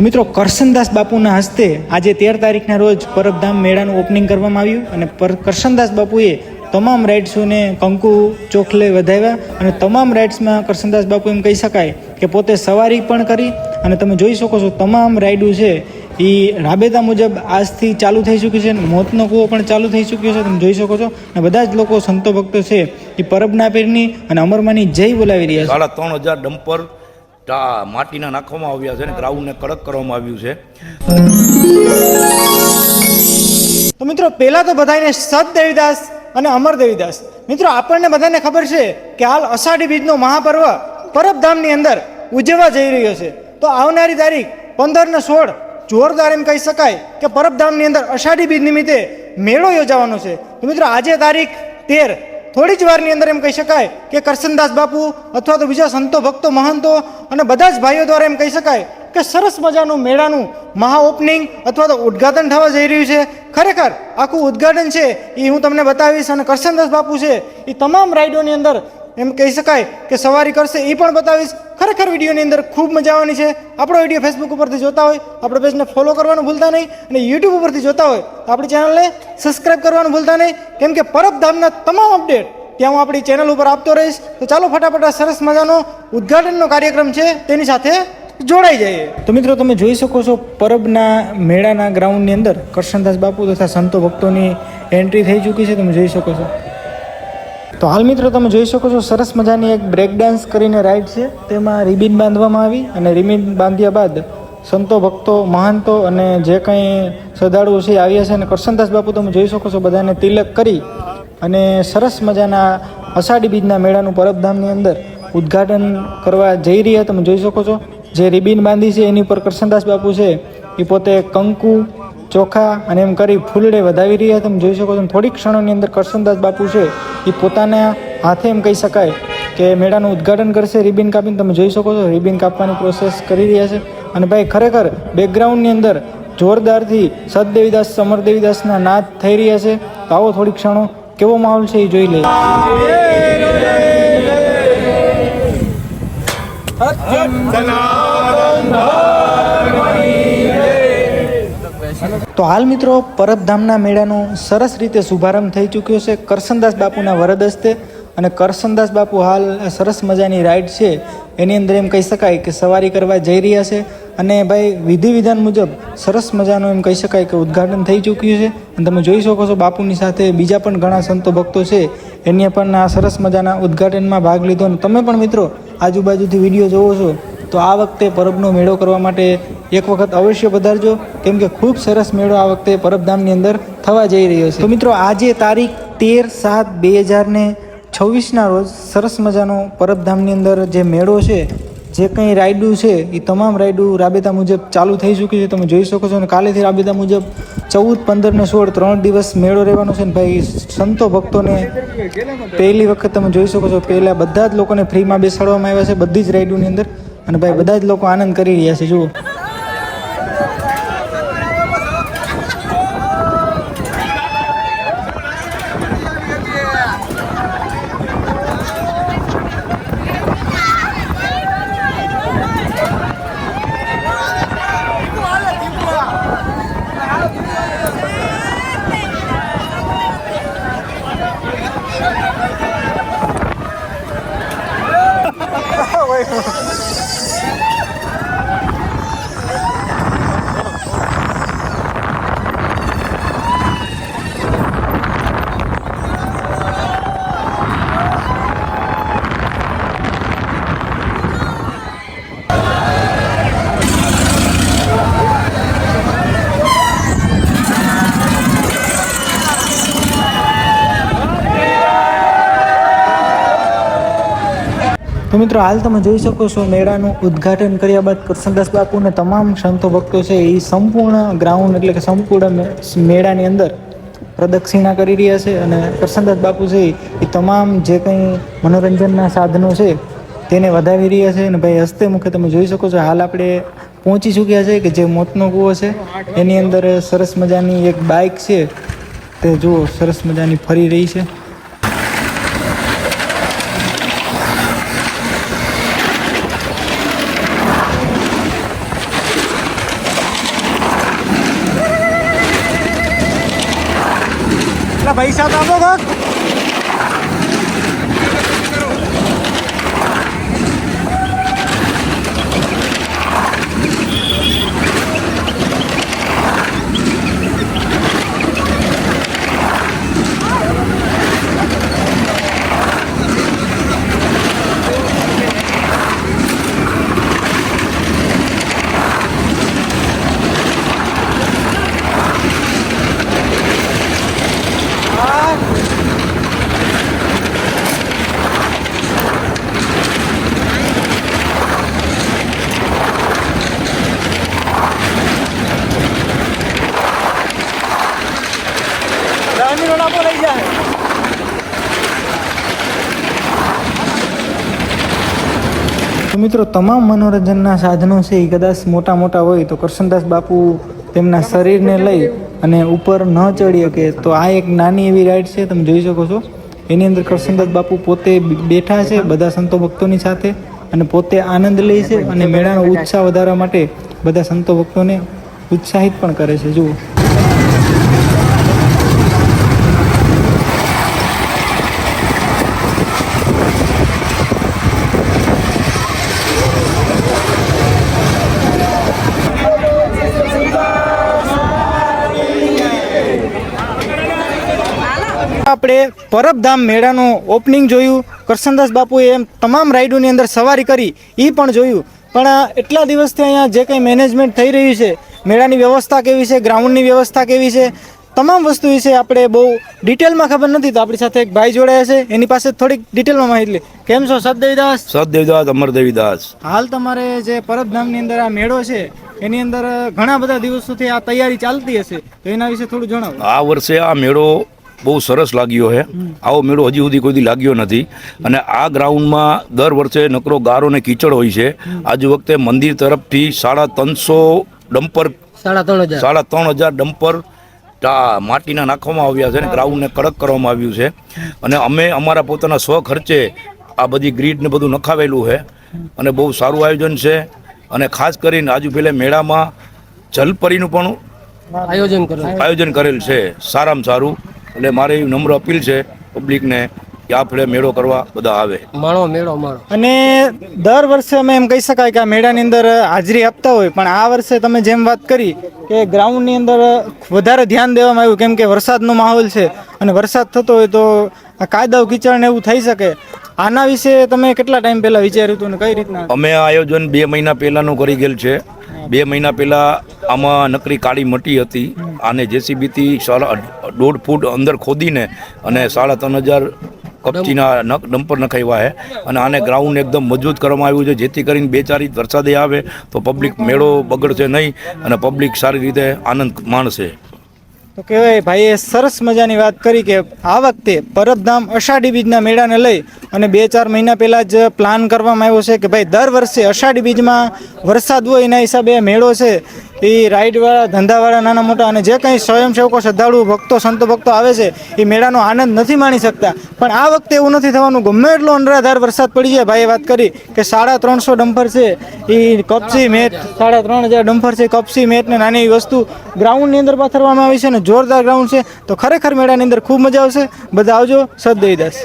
તો મિત્રો કરશનદાસ બાપુના હસ્તે આજે 13 તારીખના રોજ પરબધામ મેળાનું ઓપનિંગ કરવામાં આવ્યું અને કરશનદાસ બાપુએ તમામ રાઇડ્સોને કંકુ ચોખલે વધાવ્યા અને તમામ રાઇડ્સમાં કરશનદાસ બાપુ એમ કહી શકાય કે પોતે સવારી પણ કરી અને તમે જોઈ શકો છો તમામ રાઇડો છે એ રાબેતા મુજબ આજથી ચાલુ થઈ ચૂકી છે અને મોતનો કૂવો પણ ચાલુ થઈ ચૂક્યો છે તમે જોઈ શકો છો અને બધા જ લોકો સંતો ભક્તો છે એ પરબના પીરની અને અમરમાની જય બોલાવી રહ્યા છે. 3,500 ડમ્પર માટીના નાખવામાં આવ્યા છે અને ગ્રાઉન્ડને કડક કરવામાં આવ્યું છે. તો મિત્રો પહેલા તો બધાને સત દેવીદાસ અને અમર દેવીદાસ. મિત્રો આપણને બધાને ખબર છે કે હાલ અષાઢી બીજનો મહાપર્વ પરબધામની અંદર ઉજવવા જઈ રહ્યો છે. તો આવનારી તારીખ 15 ને 16 જોરદાર એમ કહી શકાય કે પરબધામની અંદર અષાઢી બીજ નિમિત્તે મેળો યોજાવાનો છે. તો મિત્રો આજે તારીખ 13 થોડી જ વારની અંદર એમ કહી શકાય કે કરશનદાસ બાપુ અથવા તો બીજા સંતો ભક્તો મહંતો અને બધા જ ભાઈઓ દ્વારા એમ કહી શકાય કે સરસ મજાનું મેળાનું મહા ઓપનિંગ અથવા તો ઉદ્ઘાટન થવા જઈ રહ્યું છે. ખરેખર આખું ઉદ્ઘાટન છે એ હું તમને બતાવીશ અને કરશનદાસ બાપુ છે એ તમામ રાઇડોની અંદર એમ કહી શકાય કે સવારી કરશે એ પણ બતાવીશ. ખરેખર વિડીયોની અંદર ખૂબ મજા આવવાની છે. આપણો વિડીયો ફેસબુક ઉપરથી જોતા હોય આપણા પેજને ફોલો કરવાનું ભૂલતા નહીં અને યુટ્યુબ ઉપરથી જોતા હોય તો આપણી ચેનલને સબસ્ક્રાઈબ કરવાનું ભૂલતા નહીં, કેમ કે પરબધામના તમામ અપડેટ ત્યાં હું આપણી ચેનલ ઉપર આપતો રહીશ. તો ચાલો ફટાફટ સરસ મજાનો ઉદ્ઘાટનનો કાર્યક્રમ છે તેની સાથે જોડાઈ જઈએ. તો મિત્રો તમે જોઈ શકો છો પરબના મેળાના ગ્રાઉન્ડની અંદર કરશનદાસ બાપુ તથા સંતો ભક્તોની એન્ટ્રી થઈ ચૂકી છે. તમે જોઈ શકો છો. તો હાલ મિત્રો તમે જોઈ શકો છો સરસ મજાની એક બ્રેક ડાન્સ કરીને રાઈડ છે, તેમાં રિબિન બાંધવામાં આવી અને રિબિન બાંધ્યા બાદ સંતો ભક્તો મહંતો અને જે કંઈ શ્રદ્ધાળુઓ છે આવ્યા છે અને કરશનદાસ બાપુ તમે જોઈ શકો છો બધાને તિલક કરી અને સરસ મજાના અષાઢી બીજના મેળાનું પરબધામની અંદર ઉદ્ઘાટન કરવા જઈ રહ્યા. તમે જોઈ શકો છો જે રિબિન બાંધી છે એની ઉપર કરશનદાસ બાપુ છે એ પોતે કંકુ ચોખા અને એમ કરી ફૂલડે વધાવી રહ્યા. તમે જોઈ શકો છો થોડીક ક્ષણોની અંદર કરશનદાસ બાપુ છે એ પોતાના હાથે એમ કહી શકાય કે મેળાનું ઉદ્ઘાટન કરશે રિબિન કાપીને. તમે જોઈ શકો છો રિબિન કાપવાની પ્રોસેસ કરી રહ્યા છે અને ભાઈ ખરેખર બેકગ્રાઉન્ડની અંદર જોરદારથી સત દેવીદાસ અમર દેવીદાસના નાદ થઈ રહ્યા છે. તો આવો થોડીક ક્ષણો કેવો માહોલ છે એ જોઈ લઈએ. તો હાલ મિત્રો પરબધામના મેળાનો સરસ રીતે શુભારંભ થઈ ચૂક્યો છે કરશનદાસ બાપુના વરદ હસ્તે અને કરશનદાસ બાપુ હાલ સરસ મજાની રાઈડ છે એની અંદર એમ કહી શકાય કે સવારી કરવા જઈ રહ્યા છે અને ભાઈ વિધિ વિધાન મુજબ સરસ મજાનું એમ કહી શકાય કે ઉદ્ઘાટન થઈ ચૂક્યું છે. અને તમે જોઈ શકો છો બાપુની સાથે બીજા પણ ઘણા સંતો ભક્તો છે એને પણ આ સરસ મજાના ઉદ્ઘાટનમાં ભાગ લીધો. અને તમે પણ મિત્રો આજુબાજુથી વિડીયો જોવો છો તો આ વખતે પરબનો મેળો કરવા માટે એક વખત અવશ્ય પધારજો, કેમ કે ખૂબ સરસ મેળો આ વખતે પરબધામની અંદર થવા જઈ રહ્યો છે. તો મિત્રો આજે તારીખ 13/7/2026ના રોજ સરસ મજાનો પરબધામની અંદર જે મેળો છે જે કંઈ રાઈડું છે એ તમામ રાઈડું રાબેતા મુજબ ચાલુ થઈ ચૂકી છે. તમે જોઈ શકો છો અને કાલેથી રાબેતા મુજબ 14, 15 ને 16 3 દિવસ મેળો રહેવાનો છે. ને ભાઈ સંતો ભક્તોને પહેલી વખત તમે જોઈ શકો છો પહેલાં બધા જ લોકોને ફ્રીમાં બેસાડવામાં આવ્યા છે બધી જ રાઈડોની અંદર અને ભાઈ બધા જ લોકો આનંદ કરી રહ્યા છે. જુઓ તો મિત્રો હાલ તમે જોઈ શકો છો મેળાનું ઉદ્ઘાટન કર્યા બાદ કરશનદાસ બાપુને તમામ સંતો ભક્તો છે એ સંપૂર્ણ ગ્રાઉન્ડ એટલે કે સંપૂર્ણ મેળાની અંદર પ્રદક્ષિણા કરી રહ્યા છે અને કરશનદાસ બાપુ છે એ તમામ જે કંઈ મનોરંજનના સાધનો છે તેને વધાવી રહ્યા છે. અને ભાઈ હસ્તે મુખે તમે જોઈ શકો છો હાલ આપણે પહોંચી ચૂક્યા છે કે જે મોતનો કૂવો છે એની અંદર સરસ મજાની એક બાઇક છે તે જુઓ સરસ મજાની ફરી રહી છે. તમારા પૈસા તો આપો કોક. લઈ જાય. તો મિત્રો તમામ મનોરંજનના સાધનો છે એ કદાચ મોટા મોટા હોય તો કરશનદાસ બાપુ તેમના શરીરને લઈ અને ઉપર ન ચડી શકે તો આ એક નાની એવી રાઈડ છે, તમે જોઈ શકો છો. એની અંદર કરશનદાસ બાપુ પોતે બેઠા છે બધા સંતો ભક્તોની સાથે અને પોતે આનંદ લે છે અને મેળાનો ઉત્સાહ વધારવા માટે બધા સંતો ભક્તોને ઉત્સાહિત પણ કરે છે. જુઓ. આપણે પરબધામ મેળાનું ઓપનિંગ જોયું. કરશનદાસ બાપુએ એમ તમામ રાઈડોની અંદર સવારી કરી એ પણ જોયું. પણ એટલા દિવસથી અહીંયા જે કંઈ મેનેજમેન્ટ થઈ રહ્યું છે, મેળાની વ્યવસ્થા કેવી છે, ગ્રાઉન્ડની વ્યવસ્થા કેવી છે, તમામ વસ્તુ વિશે આપણે બહુ ડિટેલમાં ખબર નથી. તો આપણી સાથે એક ભાઈ જોડાયા છે, એની પાસે થોડીક ડિટેલમાં માહિતી. કેમ છો સતદેવીદાસ? સતદેવીદાસ, અમરદેવીદાસ. હાલ તમારે જે પરબધામની અંદર આ મેળો છે એની અંદર ઘણા બધા દિવસોથી આ તૈયારી ચાલતી હશે, તો એના વિશે થોડું જણાવો. આ વર્ષે આ મેળો બહુ સરસ લાગ્યો છે. આવો મેળો હજી સુધી કોઈ દી લાગ્યો નથી. અને આ ગ્રાઉન્ડમાં દર વર્ષે નકરો ગારો ને કીચડ હોય છે. આજ વખતે મંદિર તરફથી 350 ડમ્પર 3,500 ડમ્પર માટીના નાખવામાં આવ્યા છે અને ગ્રાઉન્ડને કડક કરવામાં આવ્યું છે. અને અમે અમારા પોતાના સ્વખર્ચે આ બધી ગ્રીડ ને બધું નખાવેલું છે અને બહુ સારું આયોજન છે. અને ખાસ કરીને આજુ પેલે મેળામાં જલપરીનું પણ આયોજન કરેલ છે, સારામાં સારું. એટલે મારે એવી નમ્ર અપીલ છે પબ્લિકને કે આ ફેરે મેળો કરવા બધા આવે. અને દર વર્ષે અમે એમ કહી શકાય કે આ મેળાની અંદર હાજરી આપતા હોય, પણ આ વર્ષે તમે જેમ વાત કરી કે ગ્રાઉન્ડની અંદર વધારે ધ્યાન દેવામાં આવ્યું, કેમ કે વરસાદનો માહોલ છે અને વરસાદ થતો હોય તો આ કાદવ કીચડ ને એવું થઈ શકે. આના વિશે તમે કેટલા ટાઈમ પહેલા વિચાર્યું હતું ને કઈ રીતના? અમે આ આયોજન 2 મહિના પહેલાનું કરી ગયેલ છે. 2 મહિના પહેલા આમાં નકરી કાળી મટી હતી. આને જેસીબીથી 1.5 ફૂટ અંદર ખોદીને અને 3,500 કપચીના ડમ્પર નખાવ્યા છે. અને આને ગ્રાઉન્ડ એકદમ મજબૂત કરવામાં આવ્યું છે, જેથી કરીને 2-4 ઇંચ વરસાદે આવે તો પબ્લિક મેળો બગડશે નહીં અને પબ્લિક સારી રીતે આનંદ માણશે. તો કહેવાય ભાઈએ સરસ મજાની વાત કરી કે આ વખતે પરબધામ અષાઢી બીજના મેળાને લઈ અને 2-4 મહિના પહેલાં જ પ્લાન કરવામાં આવ્યો છે કે ભાઈ દર વર્ષે અષાઢી બીજમાં વરસાદ હોય એના હિસાબે મેળો છે એ રાઈડવાળા, ધંધાવાળા, નાના મોટા અને જે કંઈ સ્વયંસેવકો, શ્રદ્ધાળુ ભક્તો, સંતો ભક્તો આવે છે એ મેળાનો આનંદ નથી માણી શકતા. પણ આ વખતે એવું નથી થવાનું. ગમે એટલો અનરાધાર વરસાદ પડી જાય, ભાઈએ વાત કરી કે 350 ડમ્પર છે એ કપસી મેટ, 3,500 ડમ્પર છે કપસી મેટ ને નાની એવી વસ્તુ ગ્રાઉન્ડની અંદર પાથરવામાં આવી છે અને જોરદાર ગ્રાઉન્ડ છે. તો ખરેખર મેળાની અંદર ખૂબ મજા આવશે. બધા આવજો. સતદેવીદાસ.